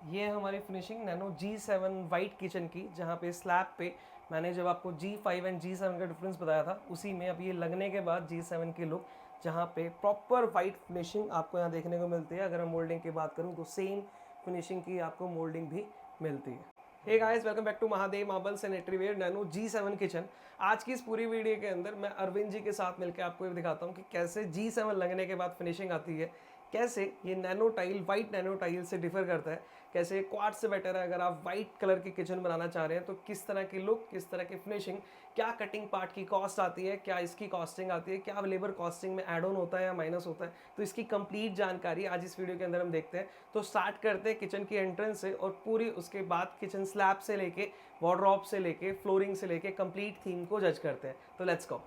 ये है हमारी finishing nano G7 white kitchen की, जहाँ पे स्लैब पे मैंने जब आपको G5 एंड G7 का डिफरेंस बताया था, उसी में अब ये लगने के बाद G7 की लुक, जहाँ पे प्रॉपर वाइट फिनिशिंग आपको यहाँ देखने को मिलती है। अगर मैं मोल्डिंग की बात करूँ तो सेम फिनिशिंग की आपको मोल्डिंग भी मिलती है। Hey guys, welcome back to Mahadev marble sanitary ware nano G7 kitchen. आज की इस पूरी वीडियो के अंदर मैं अरविंद जी के साथ मिलकर आपको ये दिखाता हूँ कि कैसे G7 लगने के बाद फिनिशिंग आती है, कैसे ये nano tile white nano tile से डिफर करता है, कैसे क्वार्ट्ज से बेटर है। अगर आप वाइट कलर की किचन बनाना चाह रहे हैं तो किस तरह की लुक, किस तरह की फिनिशिंग, क्या कटिंग पार्ट की कॉस्ट आती है, क्या इसकी कॉस्टिंग आती है, क्या लेबर कॉस्टिंग में एड ऑन होता है या माइनस होता है, तो इसकी कंप्लीट जानकारी आज इस वीडियो के अंदर हम देखते हैं। तो स्टार्ट करते हैं किचन की एंट्रेंस से और पूरी उसके बाद किचन स्लैब से लेके वार्डरोब से लेके फ्लोरिंग से लेके कंप्लीट थीम को जज करते हैं। तो लेट्स गो।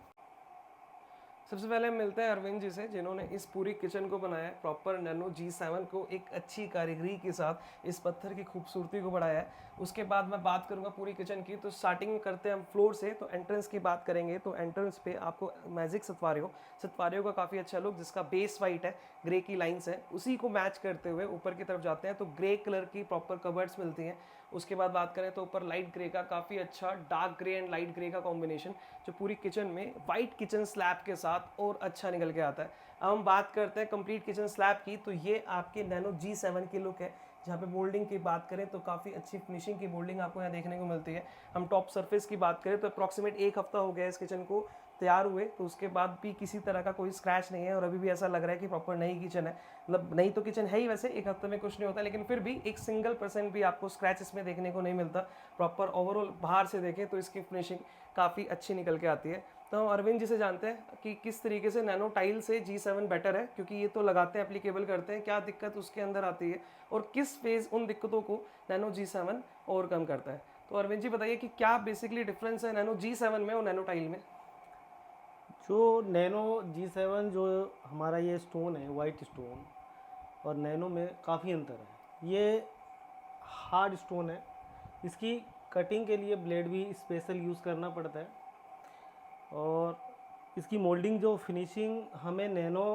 सबसे पहले हम मिलते हैं अरविंद जी से, जिन्होंने इस पूरी किचन को बनाया है प्रॉपर नैनो G7 को एक अच्छी कारीगरी के साथ इस पत्थर की खूबसूरती को बढ़ाया है। उसके बाद मैं बात करूंगा पूरी किचन की। तो स्टार्टिंग में करते हैं हम फ्लोर से। तो एंट्रेंस की बात करेंगे तो एंट्रेंस पे आपको मैजिक सतवारियों का काफ़ी अच्छा लुक, जिसका बेस वाइट है, ग्रे की लाइन्स है, उसी को मैच करते हुए ऊपर की तरफ जाते हैं तो ग्रे कलर की प्रॉपर कबर्ड्स मिलती हैं। उसके बाद बात करें तो ऊपर लाइट ग्रे का काफ़ी अच्छा dark grey and light grey का कॉम्बिनेशन जो पूरी किचन में वाइट किचन स्लैब के साथ और अच्छा निकल के आता है। अब हम बात करते हैं कंप्लीट किचन स्लैब की। तो ये आपके नैनो G7 की लुक है, जहाँ पे मोल्डिंग की बात करें तो काफ़ी अच्छी फिनिशिंग की मोल्डिंग आपको यहाँ देखने को मिलती है। हम टॉप सरफेस की बात करें तो अप्रॉक्सीमेट 1 हफ्ता हो गया इस किचन को तैयार हुए, तो उसके बाद भी किसी तरह का कोई स्क्रैच नहीं है और अभी भी ऐसा लग रहा है कि प्रॉपर नई किचन है। मतलब नई तो किचन है ही, वैसे 1 हफ्ते में कुछ नहीं होता, लेकिन फिर भी एक सिंगल % भी आपको स्क्रैच इसमें देखने को नहीं मिलता। प्रॉपर ओवरऑल बाहर से देखें तो इसकी फिनिशिंग काफ़ी अच्छी निकल के आती है। तो हम अरविंद जी से जानते हैं कि किस तरीके से नैनो टाइल से G7 बेटर है, क्योंकि ये तो लगाते हैं, एप्लीकेबल करते हैं, क्या दिक्कत उसके अंदर आती है और किस फेज उन दिक्कतों को नैनो G7 ओवरकम करता है। तो अरविंद जी बताइए कि क्या बेसिकली डिफरेंस है नैनो G7 में और नैनो टाइल में। जो नैनो G7 जो हमारा ये स्टोन है वाइट स्टोन और नैनो में काफ़ी अंतर है। ये हार्ड स्टोन है, इसकी कटिंग के लिए ब्लेड भी स्पेशल यूज़ करना पड़ता है और इसकी मोल्डिंग जो फिनिशिंग हमें नैनो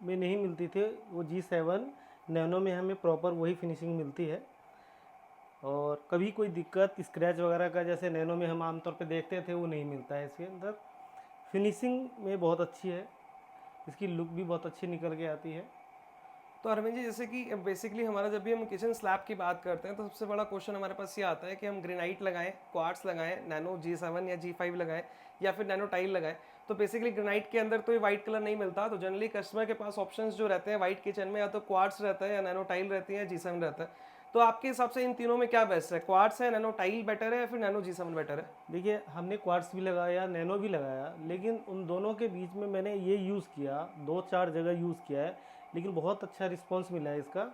में नहीं मिलती थी वो G7 नैनो में हमें प्रॉपर वही फिनिशिंग मिलती है। और कभी कोई दिक्कत स्क्रैच वगैरह का जैसे नैनो में हम आमतौर पे देखते थे वो नहीं मिलता है इसके अंदर। फिनिशिंग में बहुत अच्छी है, इसकी लुक भी बहुत अच्छी निकल के आती है। तो अरविंद जी, जैसे कि बेसिकली हमारा जब भी हम किचन स्लैब की बात करते हैं तो सबसे बड़ा क्वेश्चन हमारे पास ये आता है कि हम ग्रेनाइट लगाएं, क्वार्ट्स लगाएं, नैनो G7 या G5 लगाएं या फिर नैनो टाइल लगाएं। तो बेसिकली ग्रेनाइट के अंदर तो ये वाइट कलर नहीं मिलता, तो जनरली कस्टमर के पास ऑप्शंस जो रहते हैं वाइट किचन में, या तो क्वार्ट्स रहता है या नैनो टाइल रहती है या G7 रहता है। तो आपके हिसाब से इन तीनों में क्या बेस्ट है, क्वार्ट्स है, नैनो टाइल बेटर है या फिर नैनो G7 बेटर है। देखिए हमने क्वार्ट्स भी लगाया नैनो भी लगाया, लेकिन उन दोनों के बीच में मैंने ये यूज़ किया, 2-4 जगह यूज़ किया है, लेकिन बहुत अच्छा रिस्पांस मिला है इसका।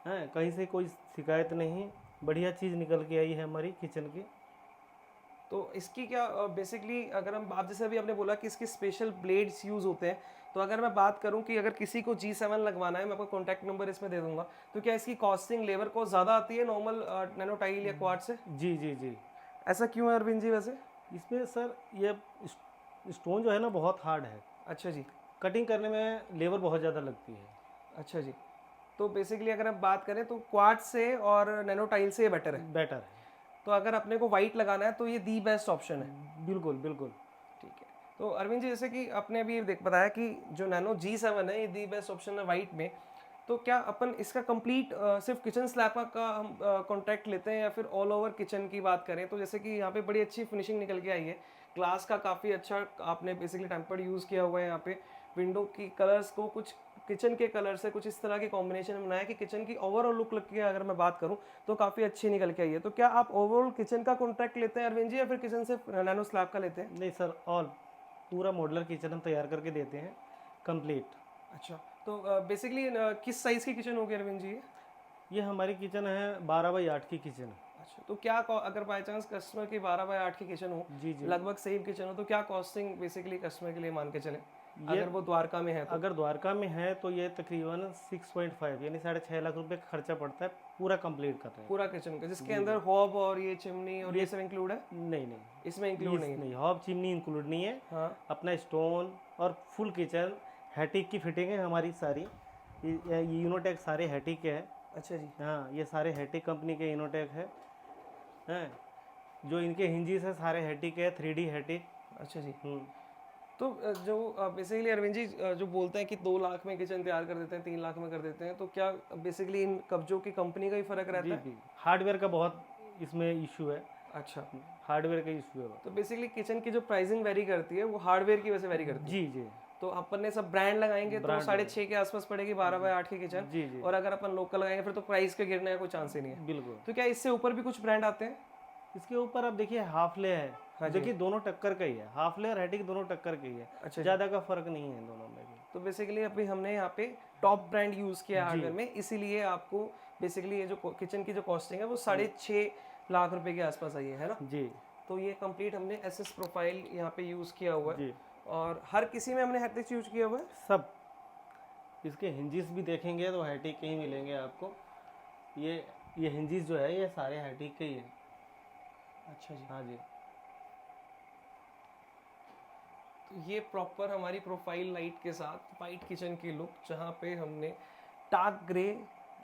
है कहीं से कोई शिकायत नहीं, बढ़िया चीज़ निकल के आई है हमारी किचन की। तो इसकी क्या बेसिकली अगर हम आप जैसे अभी आपने बोला कि इसके स्पेशल ब्लेड्स यूज़ होते हैं, तो अगर मैं बात करूं कि अगर किसी को G7 लगवाना है, मैं आपको कॉन्टैक्ट नंबर इसमें दे दूंगा, तो क्या इसकी कॉस्टिंग लेबर को ज़्यादा आती है नॉर्मल नैनो टाइल या क्वाड से। जी जी जी। ऐसा क्यों है अरविंद जी वैसे। इसमें सर ये स्टोन जो है ना बहुत हार्ड है, अच्छा जी। कटिंग करने में लेबर बहुत ज़्यादा लगती है। अच्छा जी। तो बेसिकली अगर हम बात करें तो क्वाड से और नैनो टाइल से ये बेटर है। बेटर है। तो अगर अपने को वाइट लगाना है तो ये दी बेस्ट ऑप्शन है। बिल्कुल बिल्कुल। ठीक है। तो अरविंद जी, जैसे कि आपने अभी देख बताया कि जो नैनो G7 है ये दी बेस्ट ऑप्शन है वाइट में, तो क्या अपन इसका कंप्लीट सिर्फ किचन स्लैब का हम कॉन्ट्रैक्ट लेते हैं या फिर ऑल ओवर किचन की बात करें तो जैसे कि यहाँ पे बड़ी अच्छी फिनिशिंग निकल के आई है, ग्लास का काफ़ी अच्छा आपने बेसिकली टेम्पर्ड यूज़ किया हुआ है। यहाँ पे विंडो की कलर्स को कुछ किचन के कलर से कुछ इस तरह के कॉम्बिनेशन बनाया कि किचन की ओवरऑल लुक लग के अगर मैं बात करूँ तो काफ़ी अच्छी निकल के आई है। तो क्या आप ओवरऑल किचन का कॉन्ट्रैक्ट लेते हैं अरविंद जी या फिर किचन से नैनो स्लैब का लेते हैं। नहीं सर, ऑल पूरा मॉडुलर किचन हम तैयार करके देते हैं कंप्लीट। अच्छा। तो बेसिकली किस साइज़ की किचन होगी अरविंद जी ये? ये हमारी किचन है 12x8 की किचन है। अच्छा, तो क्या अगर बाय चांस कस्टमर की 12x8 की किचन हो, जी जी। लगभग सेम किचन हो, तो क्या कॉस्टिंग बेसिकली कस्टमर के लिए मान के चले, ये अगर वो द्वारका में है तो। अगर द्वारका में है तो ये तकरीबन 6.5 यानी 6.5 लाख रुपए का खर्चा पड़ता है पूरा कंप्लीट करते हैं। पूरा किचन का जिसके अंदर हॉब और ये चिमनी और ये सब इंक्लूड है। नहीं नहीं, इसमें इंक्लूड नहीं है। नहीं हॉब चिमनी इंक्लूड नहीं है। हाँ। अपना स्टोन और फुल किचन हैटिक की फिटिंग है हमारी सारी। ये यूनोटेक सारे हैटिक के हैं। अच्छा जी। हाँ, ये सारे हैटिक कंपनी के इनोटेक है हैं। जो इनके हिंजीस है सारे हैटिक है, 3D हैटिक। अच्छा जी। तो जो बेसिकली अरविंद जी जो बोलते हैं कि 2 लाख में किचन तैयार कर देते हैं, 3 लाख में कर देते हैं, तो क्या बेसिकली इन कब्जों की कंपनी का ही फर्क रहता जी है? जी, हार्डवेयर का बहुत इसमें इशू है, अच्छा। हार्डवेयर का इशू है। तो बेसिकली किचन की जो प्राइसिंग वेरी करती है वो हार्डवेयर की वजह से वेरी करती है। जी जी, तो अपन ने सब ब्रांड लगाएंगे तो ब्रांड 6.5 के आसपास पड़ेगी 12x8 की किचन। जी जी, और अगर अपन लोकल लगाएंगे फिर तो प्राइस के गिरने का कोई चांस ही नहीं है। बिल्कुल। तो क्या इससे ऊपर भी कुछ ब्रांड आते हैं? इसके ऊपर आप देखिए हाफले है, हाँ जी। देखिए दोनों टक्कर का ही है, हाफले और हैटिक दोनों टक्कर के ही है, अच्छा जी। ज़्यादा का फर्क नहीं है दोनों में भी। तो बेसिकली अभी हमने यहाँ पे टॉप ब्रांड यूज़ किया हार्डवेयर में, इसीलिए आपको बेसिकली ये जो किचन की जो कॉस्टिंग है वो 6.5 लाख रुपए के आसपास आई है ना? जी तो ये कंप्लीट हमने एसएस प्रोफाइल यहाँ पे यूज़ किया हुआ है। जी, और हर किसी में हमने हैट्रिक्स यूज किया हुआ है। सब इसके हिंजिस भी देखेंगे तो हैटिक के ही मिलेंगे आपको। ये हिंजिस जो है ये सारे हैटिक के ही है। अच्छा जी। हाँ जी, तो ये प्रॉपर हमारी प्रोफाइल लाइट के साथ वाइट किचन की लुक, जहाँ पे हमने डार्क ग्रे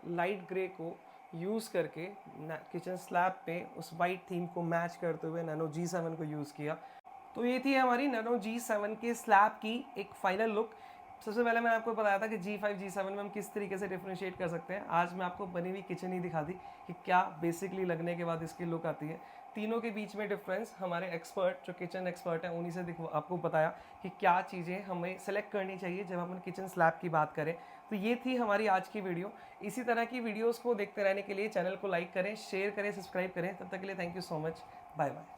लाइट ग्रे को यूज़ करके किचन स्लैब पे उस वाइट थीम को मैच करते हुए नैनो G7 को यूज़ किया। तो ये थी हमारी नैनो G7 के स्लैब की एक फाइनल लुक। सबसे पहले मैंने आपको बताया था कि G5 G7 में हम किस तरीके से डिफ्रेंशिएट कर सकते हैं। आज मैं आपको बनी हुई किचन ही दिखा दी कि क्या बेसिकली लगने के बाद इसकी लुक आती है। तीनों के बीच में डिफरेंस हमारे एक्सपर्ट जो किचन एक्सपर्ट हैं उन्हीं से आपको बताया कि क्या चीज़ें हमें सेलेक्ट करनी चाहिए जब हम किचन स्लैब की बात करें। तो ये थी हमारी आज की वीडियो। इसी तरह की वीडियोस को देखते रहने के लिए चैनल को लाइक करें, शेयर करें, सब्सक्राइब करें। तब तक के लिए thank you so much. Bye bye.